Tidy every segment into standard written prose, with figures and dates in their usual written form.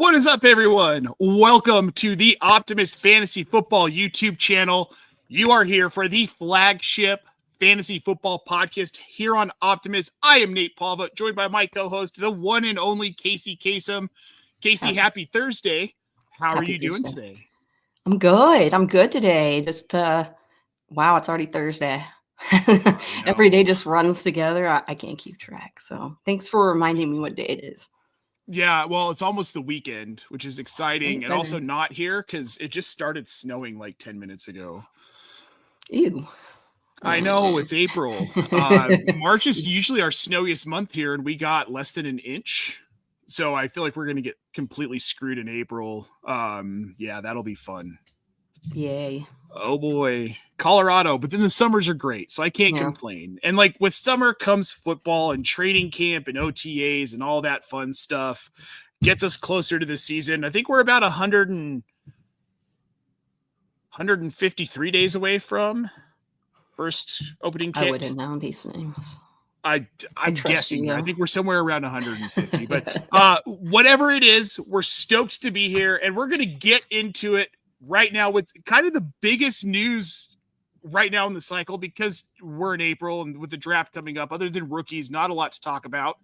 What is up, everyone? Welcome to the Optimus Fantasy Football YouTube channel. You are here for the flagship fantasy football podcast here on Optimus. I am Nate Palva, joined by my co-host, the one and only Casey Kasem. Casey, happy Thursday. How are you doing today? I'm good. I'm good today. Just, wow, it's already Thursday. Every day just runs together. I can't keep track. So thanks for reminding me what day it is. Yeah, well, it's almost the weekend, which is exciting, and also not here because it just started snowing like 10 minutes ago. Ew. I know, it's April. March is usually our snowiest month here, and we got less than an inch. So I feel like we're going to get completely screwed in April. Yeah, that'll be fun. Yay. Oh, boy. Colorado, but then the summers are great, so I can't complain. And like with summer comes football and training camp and OTAs and all that fun stuff. Gets us closer to the season. I think we're about 153 days away from first opening kick. I wouldn't know these things. I'm guessing. You. I think we're somewhere around 150. But whatever it is, we're stoked to be here, and we're going to get into it right now with kind of the biggest news right now in the cycle, because we're in April and with the draft coming up, other than rookies, not a lot to talk about.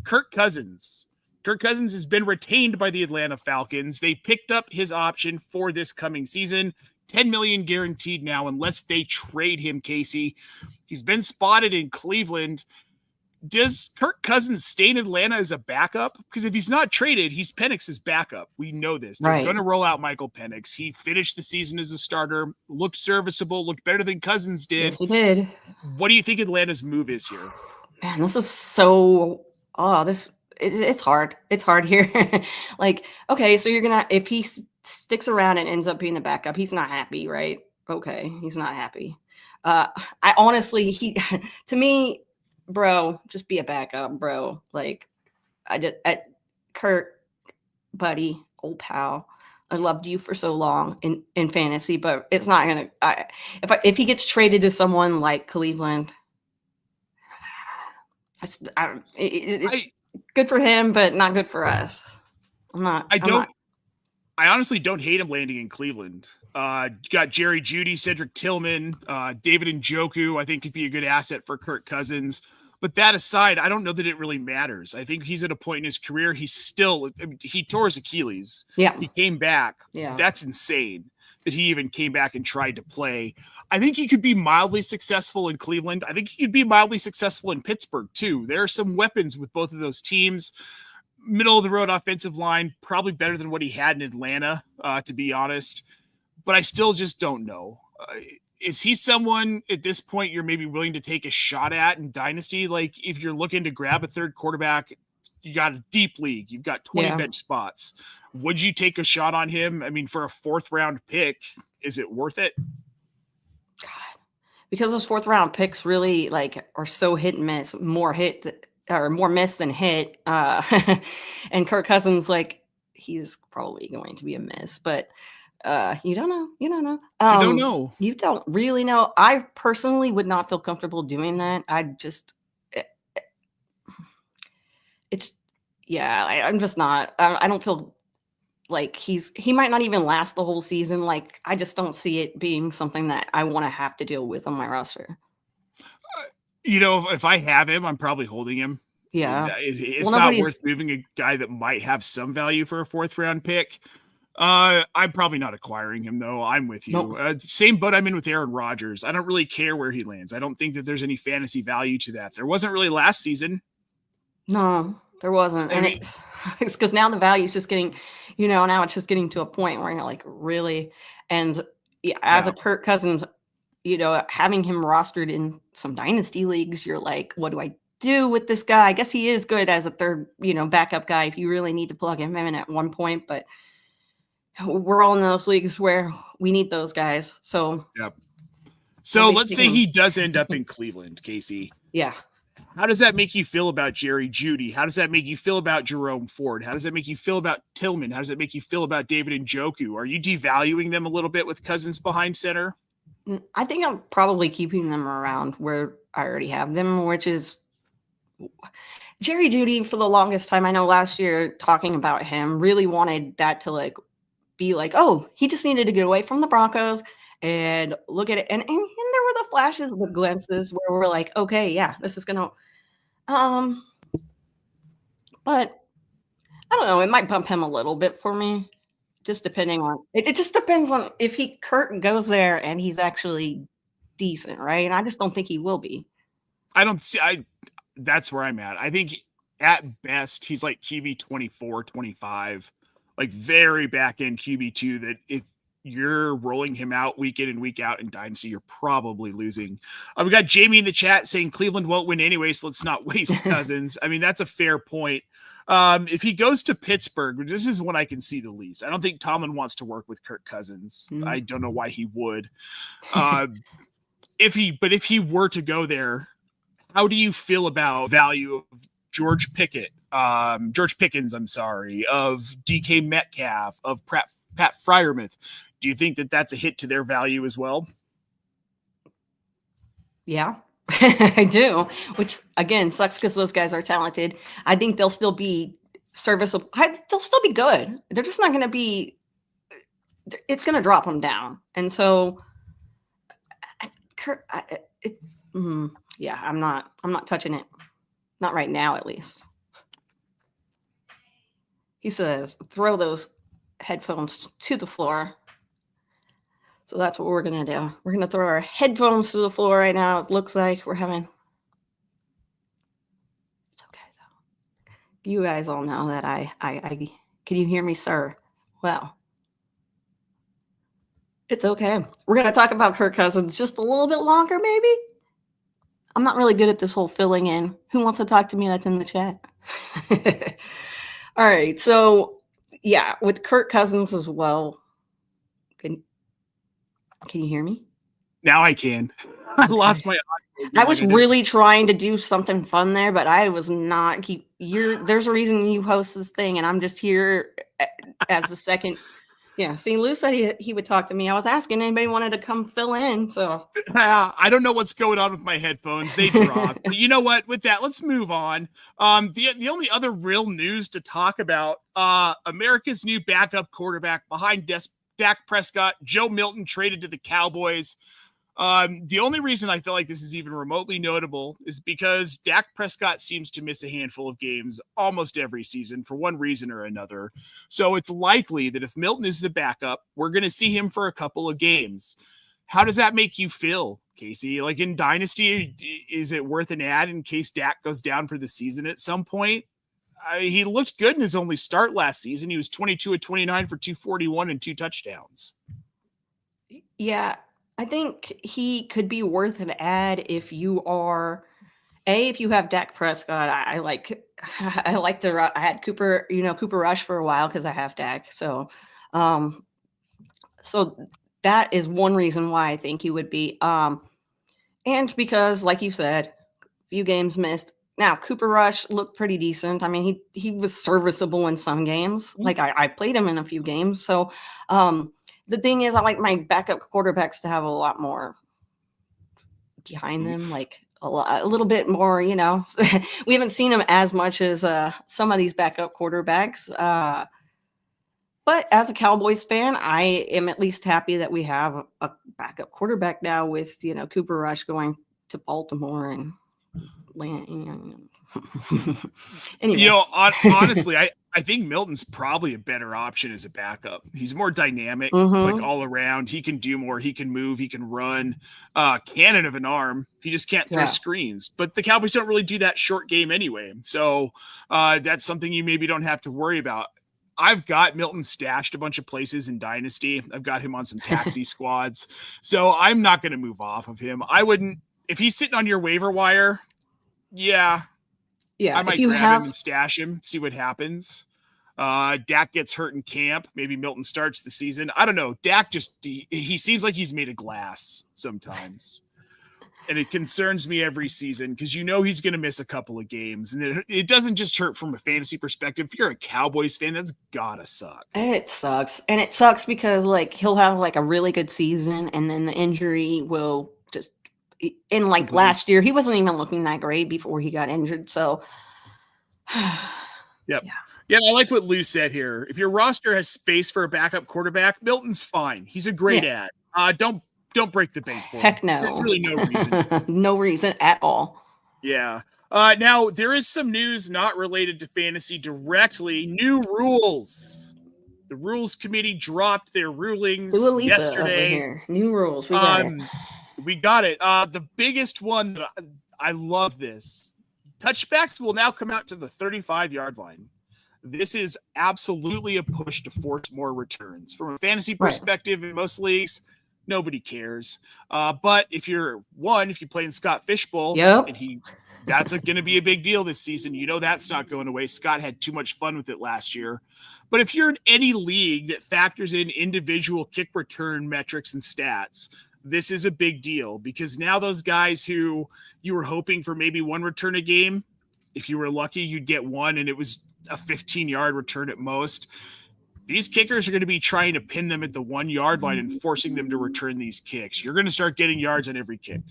Kirk Cousins. Kirk Cousins has been retained by the Atlanta Falcons. They picked up his option for this coming season. $10 million guaranteed now, unless they trade him, Casey. He's been spotted in Cleveland. Does Kirk Cousins stay in Atlanta as a backup? Because if he's not traded, he's Penix's backup. We know this. They're going to roll out Michael Penix. He finished the season as a starter, looked serviceable, looked better than Cousins did. Yes, he did. What do you think Atlanta's move is here? Man, this is so it's hard. It's hard here. Like, okay, so if he sticks around and ends up being the backup, he's not happy, right? Okay, he's not happy. I honestly, to me, bro, just be a backup, bro. Like, Kurt, buddy, old pal, I loved you for so long in fantasy, but it's not gonna. If he gets traded to someone like Cleveland, good for him, but not good for us. I honestly don't hate him landing in Cleveland. You got Jerry Jeudy, Cedric Tillman, David Njoku, I think could be a good asset for Kirk Cousins. But that aside, I don't know that it really matters. I think he's at a point in his career, he tore his Achilles. Yeah. He came back. Yeah. That's insane that he even came back and tried to play. I think he could be mildly successful in Cleveland. I think he could be mildly successful in Pittsburgh too. There are some weapons with both of those teams. Middle of the road offensive line, probably better than what he had in Atlanta, to be honest. But I still just don't know. Is he someone at this point you're maybe willing to take a shot at in Dynasty? Like, if you're looking to grab a third quarterback, you got a deep league, you've got 20 bench spots. Would you take a shot on him? I mean, for a 4th round pick, is it worth it? God, because those 4th round picks really are so hit and miss, more miss than hit. And Kirk Cousins, he's probably going to be a miss, but you don't know. You don't know. You don't really know. I personally would not feel comfortable doing that. I'm just not. I don't feel like he might not even last the whole season. Like, I just don't see it being something that I want to have to deal with on my roster. If I have him, I'm probably holding him. Yeah. It's not worth moving a guy that might have some value for a 4th round pick. I'm probably not acquiring him, though. I'm with you. Nope. Same boat I'm in with Aaron Rodgers. I don't really care where he lands. I don't think that there's any fantasy value to that. There wasn't really last season. No, there wasn't. And it's because now the value is just getting, now it's just getting to a point where you're like, really? And as a Kirk Cousins, having him rostered in some dynasty leagues, you're like, what do I do with this guy? I guess he is good as a third, backup guy if you really need to plug him in at one point, but we're all in those leagues where we need those guys. So, So let's say he does end up in Cleveland, Casey. Yeah. How does that make you feel about Jerry Jeudy? How does that make you feel about Jerome Ford? How does that make you feel about Tillman? How does that make you feel about David Njoku? Are you devaluing them a little bit with Cousins behind center? I think I'm probably keeping them around where I already have them, which is Jerry Jeudy, for the longest time, I know last year talking about him, really wanted that to like be like, oh, he just needed to get away from the Broncos and look at it. And there were the flashes, the glimpses where we're like, okay, yeah, this is gonna but I don't know, it might bump him a little bit for me. Just depending on it just depends on if Kurt goes there and he's actually decent, right? And I just don't think he will be. That's where I'm at. I think at best he's like QB 24, 25, like very back end QB2 that if you're rolling him out week in and week out in Dynasty, you're probably losing. We got Jamie in the chat saying Cleveland won't win anyway, so let's not waste Cousins. I mean, that's a fair point. If he goes to Pittsburgh, this is what I can see the least. I don't think Tomlin wants to work with Kirk Cousins. I don't know why he would. If he were to go there, how do you feel about value of George Pickens, I'm sorry, of DK Metcalf, of Pat Freiermuth? Do you think that that's a hit to their value as well? Yeah, I do, which again sucks because those guys are talented. I think they'll still be serviceable. They'll still be good. They're just not going to be. It's going to drop them down, and so, yeah, I'm not touching it. Not right now, at least. He says, throw those headphones to the floor. So that's what we're going to do. We're going to throw our headphones to the floor right now. It looks like we're having... It's okay, though. You guys all know that I can you hear me, sir? Well, it's okay. We're going to talk about Kirk Cousins just a little bit longer, maybe? I'm not really good at this whole filling in. Who wants to talk to me? That's in the chat. All right. So, yeah, with Kirk Cousins as well. Can you hear me? Now I can. I lost my audio. I was really trying to do something fun there, but I was not. There's a reason you host this thing, and I'm just here as the second. Yeah, see, Lou said he would talk to me. I was asking anybody wanted to come fill in. So I don't know what's going on with my headphones. They dropped. But you know what? With that, let's move on. The only other real news to talk about, America's new backup quarterback behind Dak Prescott, Joe Milton, traded to the Cowboys. The only reason I feel like this is even remotely notable is because Dak Prescott seems to miss a handful of games almost every season for one reason or another. So it's likely that if Milton is the backup, we're going to see him for a couple of games. How does that make you feel, Casey? Like in Dynasty, is it worth an ad in case Dak goes down for the season at some point? He looked good in his only start last season. He was 22 of 29 for 241 and 2 touchdowns. Yeah. I think he could be worth an ad if you are if you have Dak Prescott. I had Cooper Rush for a while because I have Dak. So that is one reason why I think he would be. And because, like you said, few games missed. Now Cooper Rush looked pretty decent. I mean, he was serviceable in some games. Like I played him in a few games. So the thing is, I like my backup quarterbacks to have a lot more behind them, like a little bit more, we haven't seen them as much as some of these backup quarterbacks. But as a Cowboys fan, I am at least happy that we have a backup quarterback now with, Cooper Rush going to Baltimore and anyway. Honestly, I think Milton's probably a better option as a backup. He's more dynamic, like all around. He can do more. He can move. He can run. Cannon of an arm. He just can't throw screens. But the Cowboys don't really do that short game anyway. So that's something you maybe don't have to worry about. I've got Milton stashed a bunch of places in Dynasty. I've got him on some taxi squads. So I'm not going to move off of him. I wouldn't. If he's sitting on your waiver wire, yeah, I might grab him and stash him, see what happens. Dak gets hurt in camp. Maybe Milton starts the season. I don't know. Dak he seems like he's made of glass sometimes. And it concerns me every season because he's going to miss a couple of games. And it doesn't just hurt from a fantasy perspective. If you're a Cowboys fan, that's gotta suck. It sucks. And it sucks because he'll have a really good season and then the injury will just – last year, he wasn't even looking that great before he got injured. So Yep. Yeah. Yeah, I like what Lou said here. If your roster has space for a backup quarterback, Milton's fine. He's a great ad. Don't break the bank for him. Heck no. There's really no reason. No reason at all. Yeah. Now, there is some news not related to fantasy directly. New rules. The rules committee dropped their rulings yesterday. New rules. We got it. We got it. The biggest one, I love this. Touchbacks will now come out to the 35-yard line. This is absolutely a push to force more returns. From a fantasy perspective, in most leagues, nobody cares. But if you play in Scott Fishbowl, and that's going to be a big deal this season. You know that's not going away. Scott had too much fun with it last year. But if you're in any league that factors in individual kick return metrics and stats, this is a big deal because now those guys who you were hoping for maybe one return a game, if you were lucky, you'd get one, and it was a 15-yard return at most. These kickers are going to be trying to pin them at the 1-yard line and forcing them to return these kicks. You're going to start getting yards on every kick.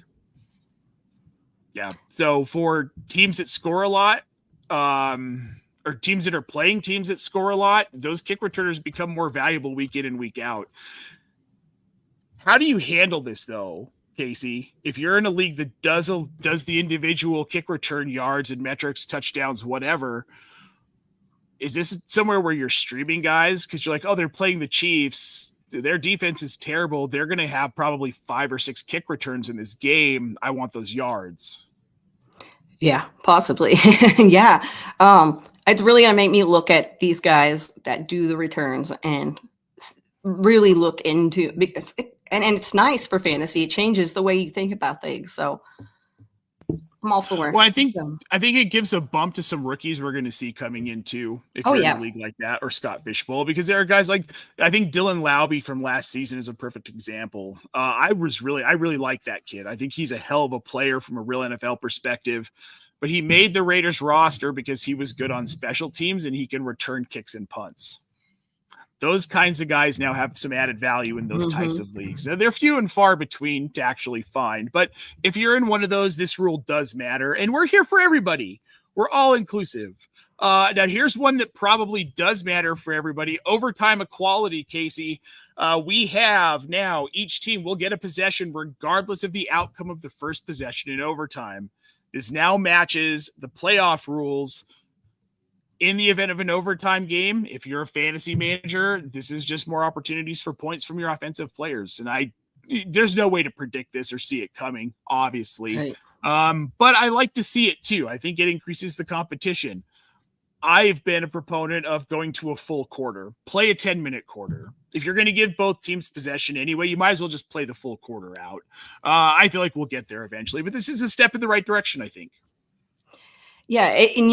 Yeah. So for teams that score a lot, or teams that are playing teams that score a lot, those kick returners become more valuable week in and week out. How do you handle this, though, Casey? If you're in a league that does the individual kick return yards and metrics, touchdowns, whatever, is this somewhere where you're streaming guys? Because you're like, oh, they're playing the Chiefs. Their defense is terrible. They're going to have probably 5 or 6 kick returns in this game. I want those yards. Yeah, possibly. Yeah. It's really going to make me look at these guys that do the returns and really look into because and it's nice for fantasy. It changes the way you think about things. So I'm all for it. Well, I think it gives a bump to some rookies we're going to see coming in too. If you're in a league like that, or Scott Fishbowl, because there are guys like I think Dylan Laube from last season is a perfect example. I really like that kid. I think he's a hell of a player from a real NFL perspective. But he made the Raiders roster because he was good on special teams and he can return kicks and punts. Those kinds of guys now have some added value in those types of leagues. They're few and far between to actually find. But if you're in one of those, this rule does matter. And we're here for everybody. We're all inclusive. Now, here's one that probably does matter for everybody. Overtime equality, Casey. We have now each team will get a possession regardless of the outcome of the first possession in overtime. This now matches the playoff rules. In the event of an overtime game, if you're a fantasy manager, this is just more opportunities for points from your offensive players. And there's no way to predict this or see it coming, obviously. Right. But I like to see it too. I think it increases the competition. I've been a proponent of going to a full quarter. Play a 10-minute quarter. If you're going to give both teams possession anyway, you might as well just play the full quarter out. I feel like we'll get there eventually, but this is a step in the right direction, I think. Yeah, and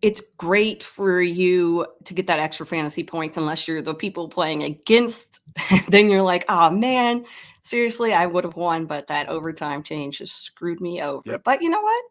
it's great for you to get that extra fantasy points unless you're the people playing against. Then you're like, oh man, seriously, I would have won, but that overtime change just screwed me over. Yep. But you know what?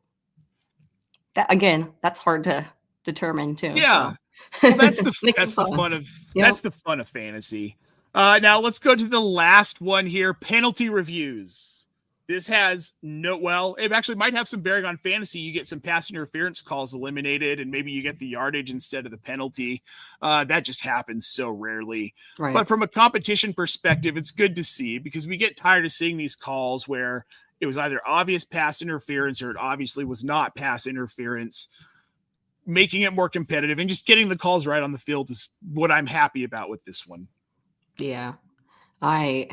That's hard to determine too. Yeah, so. Well, that's the fun of fantasy. Now let's go to the last one here: penalty reviews. This has it actually might have some bearing on fantasy. You get some pass interference calls eliminated, and maybe you get the yardage instead of the penalty. That just happens so rarely. Right. But from a competition perspective, it's good to see because we get tired of seeing these calls where it was either obvious pass interference or it obviously was not pass interference. Making it more competitive and just getting the calls right on the field is what I'm happy about with this one. Yeah. As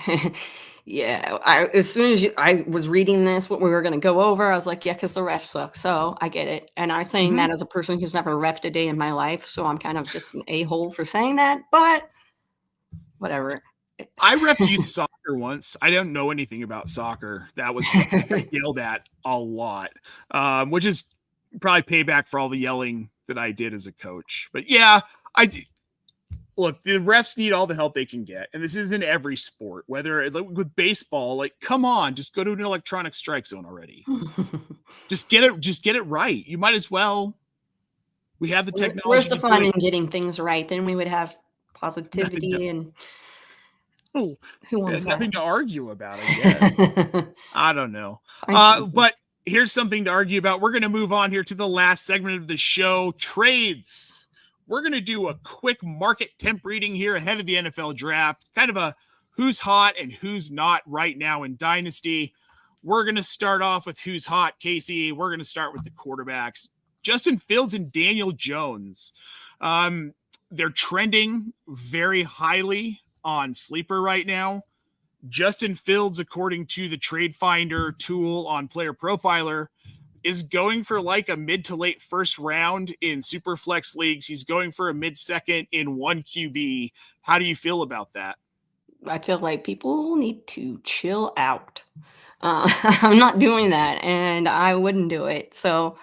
soon as I was reading this, what we were going to go over, I was like, yeah, because the refs suck. So I get it. And I'm saying that as a person who's never refed a day in my life. So I'm kind of just an a-hole for saying that, but whatever. I refed youth soccer once. I don't know anything about soccer. That was yelled at a lot, which is probably payback for all the yelling that I did as a coach. But yeah, look, the refs need all the help they can get. And this is in every sport, whether with baseball, like, come on, just go to an electronic strike zone already. just get it right. You might as well. We have the technology. Where's the fun in getting things right? Then we would have positivity and who wants nothing to argue about, I guess. I don't know. But here's something to argue about. We're going to move on here to the last segment of the show, trades. We're going to do a quick market temp reading here ahead of the NFL draft, kind of a who's hot and who's not right now in Dynasty. We're going to start off with who's hot, Casey. We're going to start with the quarterbacks, Justin Fields and Daniel Jones. They're trending very highly on Sleeper right now. Justin Fields, according to the Trade Finder tool on Player Profiler, is going for like a mid to late first round in super flex leagues. He's going for a mid second in 1 QB. How do you feel about that? I feel like people need to chill out. I'm not doing that, and I wouldn't do it. So,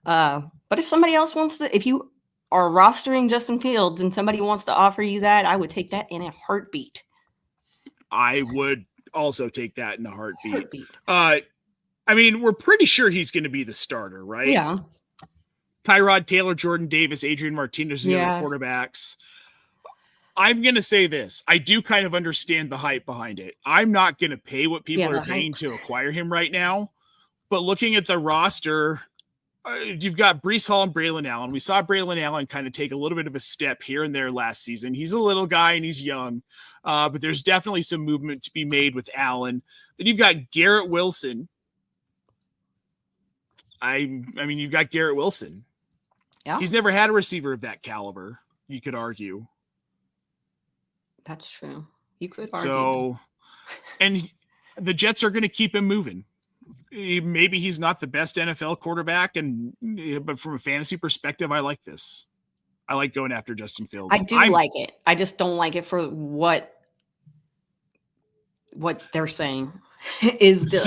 but if somebody else wants to, if you are rostering Justin Fields and somebody wants to offer you that, I would take that in a heartbeat. I would also take that in a heartbeat. I mean, we're pretty sure he's going to be the starter, right? Yeah. Tyrod Taylor, Jordan Davis, Adrian Martinez, and the other quarterbacks. I'm going to say this. I do kind of understand the hype behind it. I'm not going to pay what people are paying to acquire him right now. But looking at the roster, you've got Breece Hall and Braylon Allen. We saw Braylon Allen kind of take a little bit of a step here and there last season. He's a little guy and he's young, but there's definitely some movement to be made with Allen. Then you've got Garrett Wilson. I mean, you've got Garrett Wilson. Yeah. He's never had a receiver of that caliber, you could argue. That's true. You could argue. So, and the Jets are going to keep him moving. Maybe he's not the best NFL quarterback, but from a fantasy perspective, I like this. I like going after Justin Fields. I do like it. I just don't like it for what they're saying is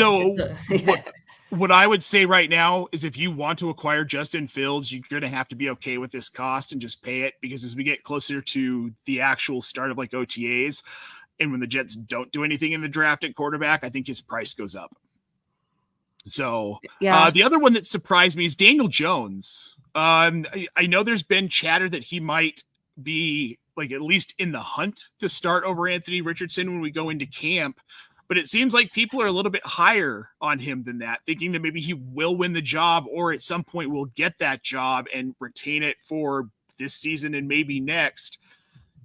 what I would say right now is if you want to acquire Justin Fields, you're going to have to be okay with this cost and just pay it, because as we get closer to the actual start of like OTAs and when the Jets don't do anything in the draft at quarterback, I think his price goes up. So the other one that surprised me is Daniel Jones. I know there's been chatter that he might be like at least in the hunt to start over Anthony Richardson when we go into camp. But it seems like people are a little bit higher on him than that, thinking that maybe he will win the job or at some point will get that job and retain it for this season and maybe next.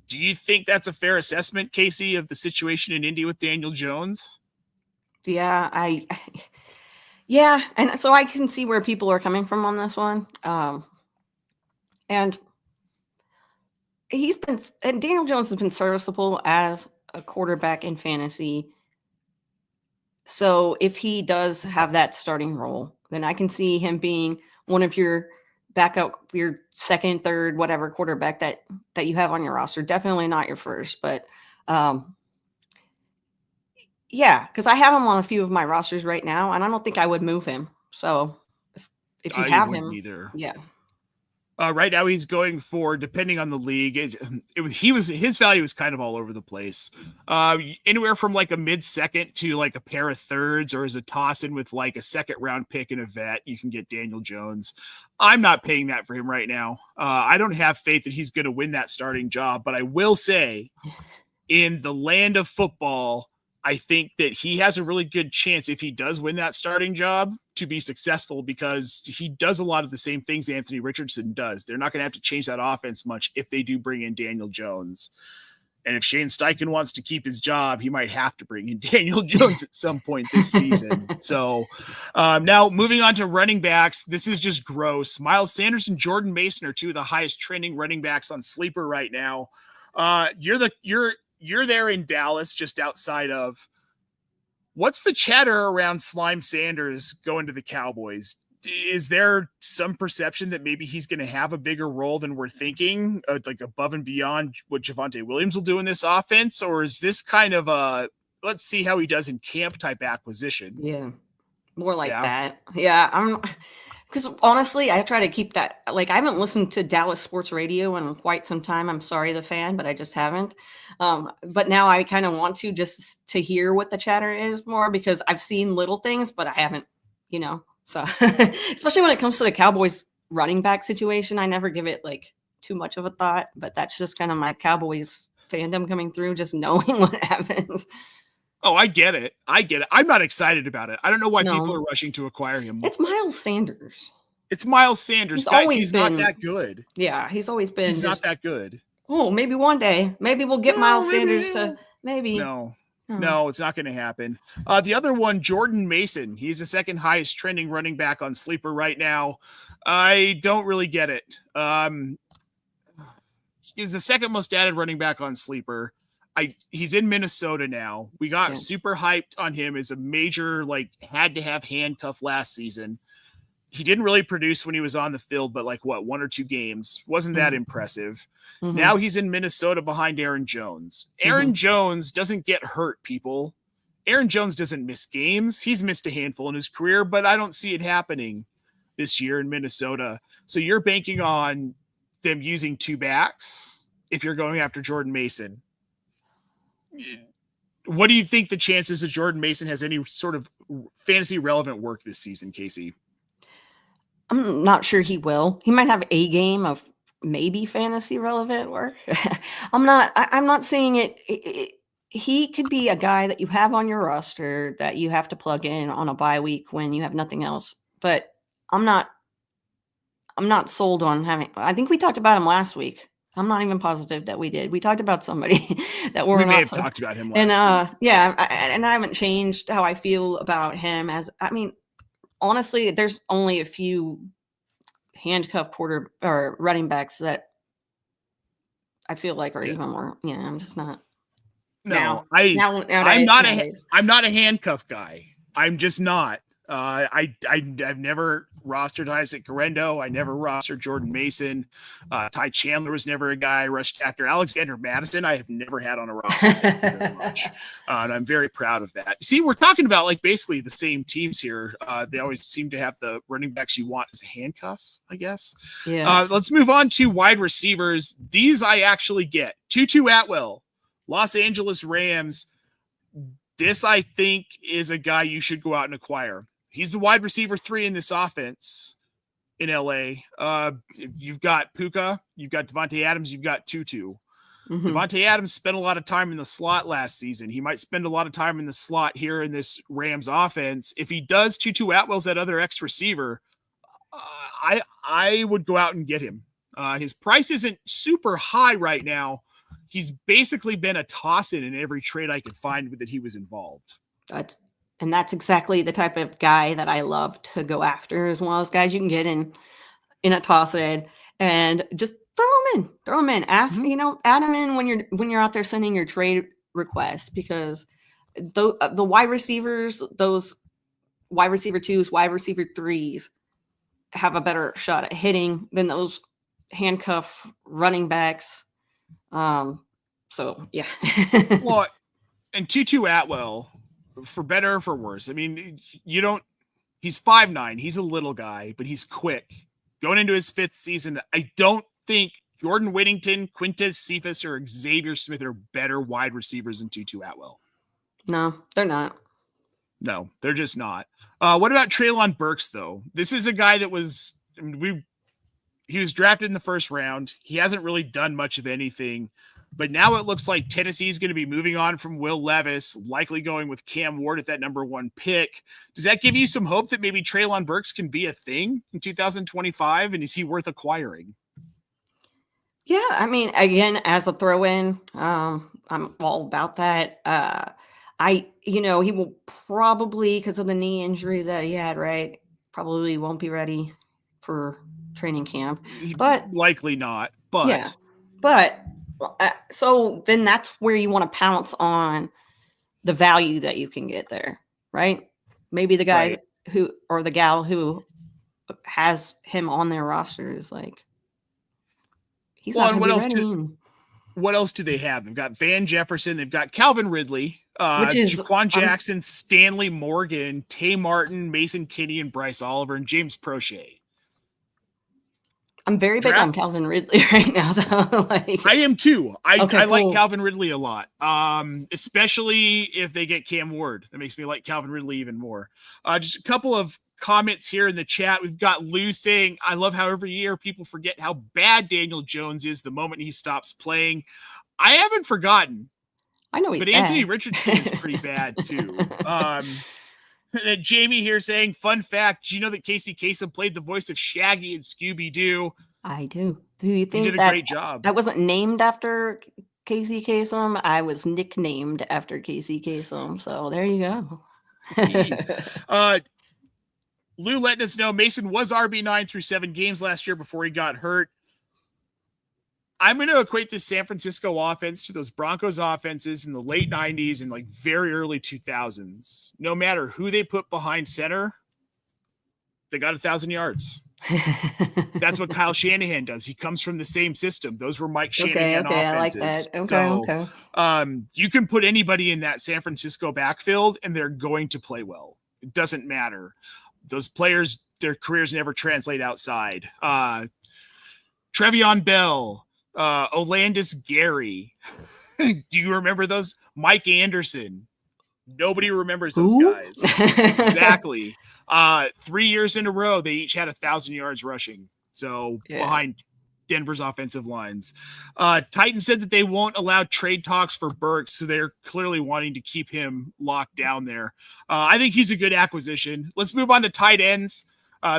Do you think that's a fair assessment, Casey, of the situation in Indy with Daniel Jones? Yeah, and so I can see where people are coming from on this one. And Daniel Jones has been serviceable as a quarterback in fantasy. So if he does have that starting role, then I can see him being one of your backup, your second, third, whatever quarterback that you have on your roster. Definitely not your first, but because I have him on a few of my rosters right now, and I don't think I would move him. So if you have him, either. Yeah. Right now he's going for, depending on the league, his value is kind of all over the place. Anywhere from like a mid-second to like a pair of thirds, or as a toss in with like a second round pick and a vet, you can get Daniel Jones. I'm not paying that for him right now. I don't have faith that he's going to win that starting job, but I will say in the land of football, I think that he has a really good chance, if he does win that starting job, to be successful, because he does a lot of the same things Anthony Richardson does. They're not going to have to change that offense much if they do bring in Daniel Jones. And if Shane Steichen wants to keep his job, he might have to bring in Daniel Jones at some point this season. So now moving on to running backs, this is just gross. Miles Sanders and Jordan Mason are two of the highest trending running backs on Sleeper right now. You're there in Dallas, just outside of. What's the chatter around Slime Sanders going to the Cowboys? Is there some perception that maybe he's going to have a bigger role than we're thinking, like above and beyond what Javonte Williams will do in this offense? Or is this kind of a, let's see how he does in camp type acquisition? Yeah, more like that. Yeah, because honestly, I try to keep that. Like, I haven't listened to Dallas sports radio in quite some time. I'm sorry, the fan, but I just haven't. But now I kind of want to, just to hear what the chatter is more, because I've seen little things, but I haven't, So especially when it comes to the Cowboys running back situation, I never give it like too much of a thought. But that's just kind of my Cowboys fandom coming through, just knowing what happens. Oh, I get it. I'm not excited about it. I don't know why people No. are rushing to acquire him. It's Miles Sanders. It's Miles Sanders, guys. He's not that good. Yeah, he's always been He's just not that good. Oh, maybe one day. Maybe we'll get Miles Sanders to maybe. No, it's not going to happen. The other one, Jordan Mason. He's the second highest trending running back on Sleeper right now. I don't really get it. He's the second most added running back on Sleeper. He's in Minnesota now. We got super hyped on him as a major, had to have handcuff last season. He didn't really produce when he was on the field, but 1 or 2 games. Wasn't that impressive. Mm-hmm. Now he's in Minnesota behind Aaron Jones. Aaron Jones doesn't get hurt, people. Aaron Jones doesn't miss games. He's missed a handful in his career, but I don't see it happening this year in Minnesota. So you're banking on them using 2 backs if you're going after Jordan Mason. What do you think the chances that Jordan Mason has any sort of fantasy relevant work this season, Casey? I'm not sure he will. He might have a game of maybe fantasy relevant work. I'm not saying it. He could be a guy that you have on your roster that you have to plug in on a bye week when you have nothing else. But I'm not sold on having. I think we talked about him last week. I'm not even positive that we did. We talked about somebody that we may have talked about him last week. And I haven't changed how I feel about him. Honestly, there's only a few handcuff quarter or running backs that I feel like are even more. Yeah, I'm just not. No, I'm not a handcuff guy. I'm just not. I've never rostered Isaac Guerrero. I never rostered Jordan Mason. Ty Chandler was never a guy I rushed after. Alexander Madison, I have never had on a roster very much. And I'm very proud of that. See, we're talking about basically the same teams here. They always seem to have the running backs you want as a handcuff, I guess. Yeah. Let's move on to wide receivers. These I actually get. Tutu Atwell, Los Angeles Rams. This, I think, is a guy you should go out and acquire. He's the wide receiver 3 in this offense in LA. You've got Puka, you've got Devontae Adams, you've got Tutu. Mm-hmm. Devontae Adams spent a lot of time in the slot last season. He might spend a lot of time in the slot here in this Rams offense. If he does, Tutu Atwell's that other X receiver. I would go out and get him. His price isn't super high right now. He's basically been a toss-in in every trade I could find that he was involved. That's exactly the type of guy that I love to go after. As one of those guys you can get in a toss-in and just throw him in. Ask, add him in when you're out there sending your trade requests, because the wide receivers, those wide receiver 2s, wide receiver 3s have a better shot at hitting than those handcuff running backs. So yeah. Well, and Tutu Atwell, for better or for worse, he's 5'9", he's a little guy, but he's quick. Going into his 5th season, I don't think Jordan Whittington, Quintez Cephas, or Xavier Smith are better wide receivers than Tutu Atwell. No, they're not. No, they're just not. What about Treylon Burks, though? This is a guy that he was drafted in the 1st round. He hasn't really done much of anything. But now it looks like Tennessee is going to be moving on from Will Levis, likely going with Cam Ward at that number 1 pick. Does that give you some hope that maybe Treylon Burks can be a thing in 2025? And is he worth acquiring? Yeah, again, as a throw-in, I'm all about that. He will probably, because of the knee injury that he had, right, probably won't be ready for training camp. But likely not. But yeah, but. So then that's where you want to pounce on the value that you can get there, right? Maybe the guy who, or the gal who has him on their roster is he's not what else? ready. What else do they have? They've got Van Jefferson. They've got Calvin Ridley, which is Jaquan Jackson, Stanley Morgan, Tay Martin, Mason Kinney, and Bryce Oliver, and James Prochet. I'm very big on Calvin Ridley right now, though. I am too. I cool. like Calvin Ridley a lot, especially if they get Cam Ward. That makes me like Calvin Ridley even more. Just a couple of comments here in the chat. We've got Lou saying, I love how every year people forget how bad Daniel Jones is the moment he stops playing. I haven't forgotten. I know he's but bad. Anthony Richardson is pretty bad too. And Jamie here saying, fun fact, do you know that Casey Kasem played the voice of Shaggy in Scooby-Doo? I do. Do you think he did a great job? That wasn't named after Casey Kasem? I was nicknamed after Casey Kasem. So there you go. Lou letting us know Mason was RB9 through 7 games last year before he got hurt. I'm going to equate this San Francisco offense to those Broncos offenses in the late 90s and like very early 2000s. No matter who they put behind center, they got 1,000 yards. That's what Kyle Shanahan does. He comes from the same system. Those were Mike Shanahan offenses. I like that. Okay. You can put anybody in that San Francisco backfield and they're going to play well. It doesn't matter. Those players, their careers never translate outside. Trevion Bell, Olandis Gary. Do you remember those? Mike Anderson. Nobody remembers those guys. Exactly. 3 years in a row, they each had 1,000 yards rushing. So behind Denver's offensive lines. Titan said that they won't allow trade talks for Burks, so they're clearly wanting to keep him locked down there. I think he's a good acquisition. Let's move on to tight ends.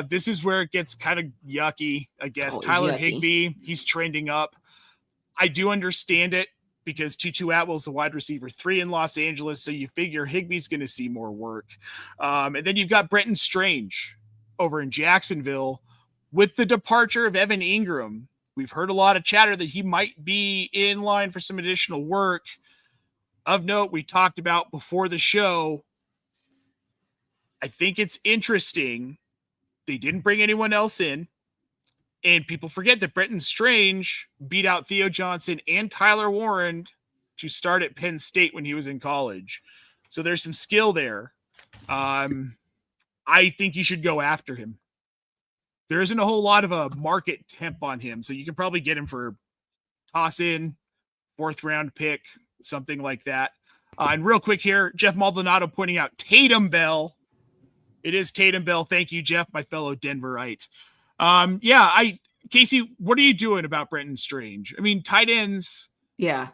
This is where it gets kind of yucky, I guess. Tyler Higbee, he's trending up. I do understand it because Tutu Atwell's the wide receiver 3 in Los Angeles, so you figure Higbee's going to see more work. And then you've got Brenton Strange over in Jacksonville. With the departure of Evan Ingram, we've heard a lot of chatter that he might be in line for some additional work. Of note, we talked about before the show, I think it's interesting they didn't bring anyone else in. And people forget that Brenton Strange beat out Theo Johnson and Tyler Warren to start at Penn State when he was in college. So there's some skill there. I think you should go after him. There isn't a whole lot of a market temp on him. So you can probably get him for toss in, 4th round pick, something like that. And real quick here, Jeff Maldonado pointing out Tatum Bell. It is Tatum Bell. Thank you, Jeff, my fellow Denverite. Casey, what are you doing about Brenton Strange? I mean, tight ends. Yeah.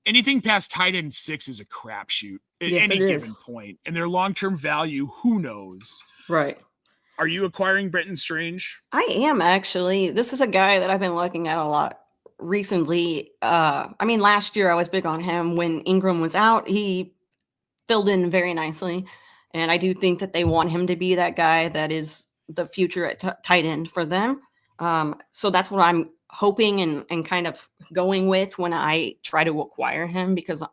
Anything past tight end 6 is a crapshoot at any given point. And their long-term value, who knows? Right. Are you acquiring Brenton Strange? I am, actually. This is a guy that I've been looking at a lot recently. Last year I was big on him. When Ingram was out, he filled in very nicely. And I do think that they want him to be that guy that is the future at tight end for them. So that's what I'm hoping and kind of going with when I try to acquire him, because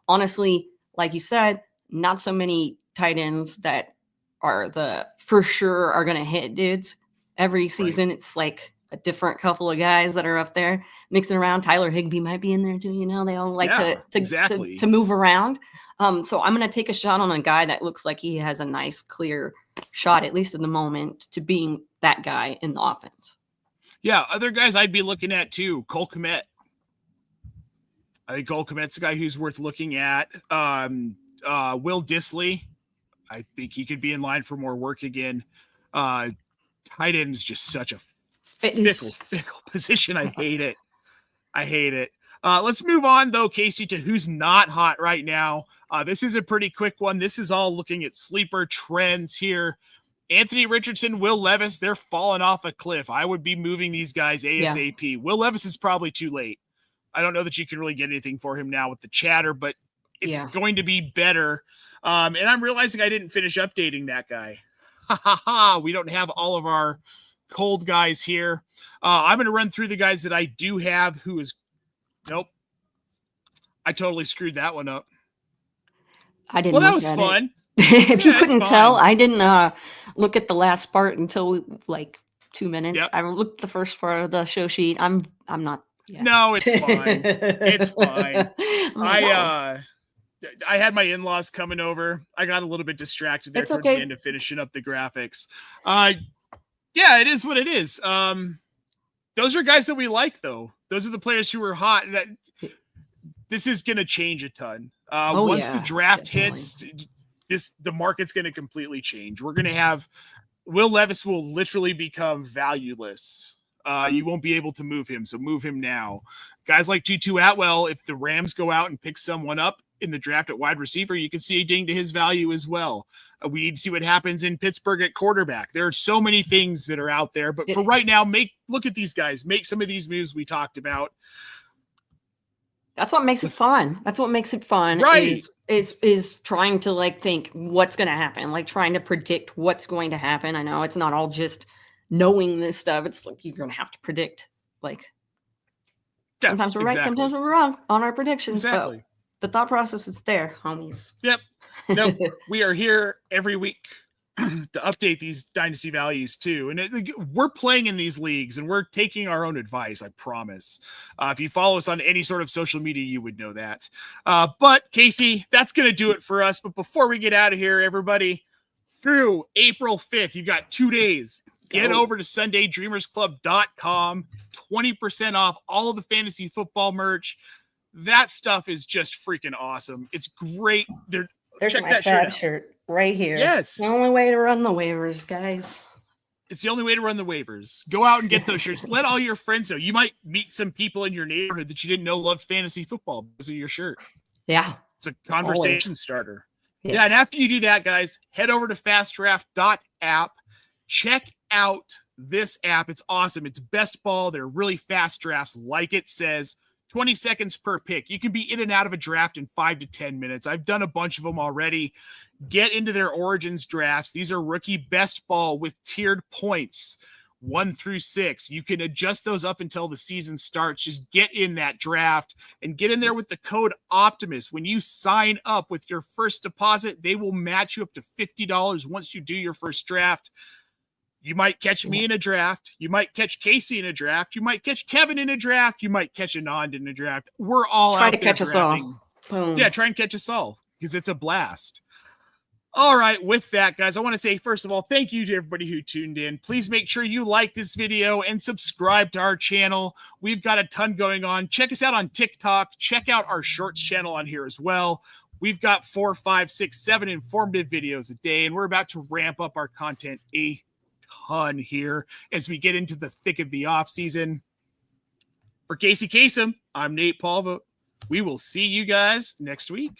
honestly, like you said, not so many tight ends that are for sure are going to hit dudes every season. Right. It's like a different couple of guys that are up there mixing around. Tyler Higbee might be in there too. You know, they all like to move around. So I'm going to take a shot on a guy that looks like he has a nice, clear shot, at least in the moment, to being that guy in the offense. Yeah, other guys I'd be looking at too. Cole Kmet. I think Cole Kmet's a guy who's worth looking at. Will Dissly. I think he could be in line for more work again. Tight end is just such a fickle position. I hate it. Let's move on, though, Casey, to who's not hot right now. This is a pretty quick one. This is all looking at sleeper trends here. Anthony Richardson, Will Levis, they're falling off a cliff. I would be moving these guys ASAP. Yeah. Will Levis is probably too late. I don't know that you can really get anything for him now with the chatter, but it's going to be better. And I'm realizing I didn't finish updating that guy. We don't have all of our cold guys here. I'm going to run through the guys that I do have Nope. I totally screwed that one up. I didn't. Well, that was fun. If you couldn't tell, I didn't look at the last part until like 2 minutes. Yep. I looked at the first part of the show sheet. I'm not. Yeah. No, it's fine. It's fine. I had my in-laws coming over. I got a little bit distracted there towards the end of finishing up the graphics. It is what it is. Those are guys that we like, though. Those are the players who are hot. That this is going to change a ton. Once the draft hits, the market's going to completely change. We're going to have Will Levis will literally become valueless. You won't be able to move him, so move him now. Guys like Tutu Atwell, if the Rams go out and pick someone up in the draft at wide receiver, you can see a ding to his value as well. We need to see what happens in Pittsburgh at quarterback. There are so many things that are out there, but for right now, look at these guys, make some of these moves we talked about. That's what makes it fun. That's what makes it fun. Right. Is trying to like think what's going to happen, like trying to predict what's going to happen. I know it's not all just knowing this stuff. It's like you're going to have to predict. Like sometimes we're right, sometimes we're wrong on our predictions. Exactly. But the thought process is there, homies. Yep. No, we are here every week to update these dynasty values too. And we're playing in these leagues and we're taking our own advice, I promise. If you follow us on any sort of social media, you would know that. But Casey, that's going to do it for us. But before we get out of here, everybody, through April 5th, you've got 2 days. Get over to SundayDreamersClub.com, 20% off all of the fantasy football merch. That stuff is just freaking awesome. It's great. There's check my that shirt right here. Yes. The only way to run the waivers, guys. It's the only way to run the waivers. Go out and get those shirts. Let all your friends know. You might meet some people in your neighborhood that you didn't know loved fantasy football because of your shirt. Yeah. It's a conversation starter. Yeah. And after you do that, guys, head over to FastDraft.app. Check out this app. It's awesome. It's best ball. They're really fast drafts, like it says. 20 seconds per pick. You can be in and out of a draft in 5 to 10 minutes. I've done a bunch of them already. Get into their Origins drafts. These are rookie best ball with tiered points, 1 through 6. You can adjust those up until the season starts. Just get in that draft and get in there with the code Optimus. When you sign up with your first deposit, they will match you up to $50 once you do your first draft. You might catch me in a draft. You might catch Casey in a draft. You might catch Kevin in a draft. You might catch Anand in a draft. We're all try out to there catch drafting. us all. Boom. Yeah, try and catch us all because it's a blast. All right, with that, guys, I want to say, first of all, thank you to everybody who tuned in. Please make sure you like this video and subscribe to our channel. We've got a ton going on. Check us out on TikTok. Check out our shorts channel on here as well. We've got 4, 5, 6, 7 informative videos a day, and we're about to ramp up our content a ton here as we get into the thick of the off season. For Casey Kasem, I'm Nate Palvo. We will see you guys next week.